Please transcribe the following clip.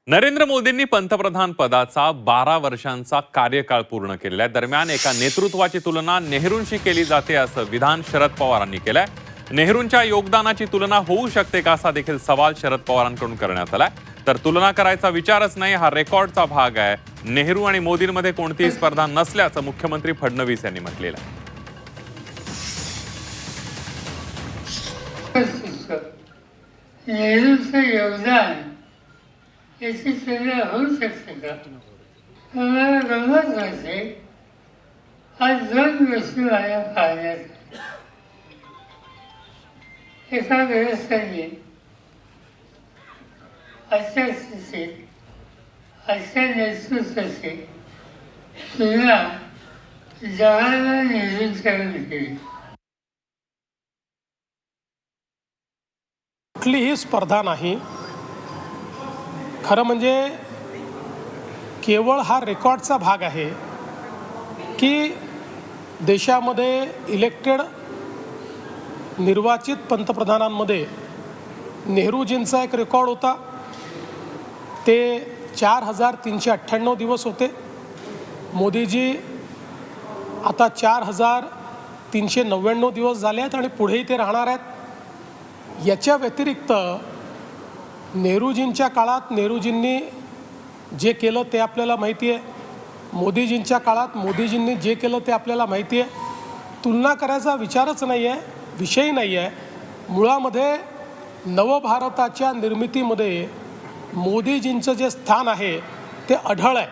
नरेंद्र मोदींनी पंतप्रधान पदाचा 12 वर्षांचा कार्यकाळ पूर्ण केलाय। दरम्यान एका नेतृत्वाची तुलना नेहरूंशी केली जाते असं विधान शरद पवारांनी केलंय। नेहरूंच्या योगदानाची तुलना होऊ शकते का असा देखील सवाल शरद पवारांकडून करण्यात आलाय। तर तुलना करायचा विचारच नाही, हा रेकॉर्डचा भाग आहे। नेहरू आणि मोदींमध्ये कोणतीही स्पर्धा नसल्याचं मुख्यमंत्री फडणवीस यांनी म्हटलेलं आहे। नेहरूंचं योगदान याची तुलना होऊ शकते का? मला गमत होते, आज दोन गोष्टी माझ्या पाहण्यात आल्या। एका गृहस्थांनी आजच्या स्थितीत आजच्या नेतृत्वाची तुलना जवाहरलाल नेहरूंच्याकडे केली। कुठलीही स्पर्धा नाही, खरं म्हणजे केवळ हा रेकॉर्डचा भाग आहे की देशामध्ये इलेक्टेड निर्वाचित पंतप्रधानांमध्ये नेहरूजींचा एक रेकॉर्ड होता, ते 4398 दिवस होते। मोदीजी आता 4399 दिवस झाले आहेत आणि पुढेही ते राहणार आहेत। याच्या व्यतिरिक्त नेहरूजींच्या काळात नेहरूजींनी जे केलं ते आपल्याला माहिती आहे, मोदीजींच्या काळात मोदीजींनी जे केलं ते आपल्याला माहिती आहे। तुलना करायचा विचारच नाही आहे, विषय नाही आहे। मुळामध्ये नवभारताच्या निर्मितीमध्ये मोदीजींचं जे स्थान आहे ते अढळ आहे।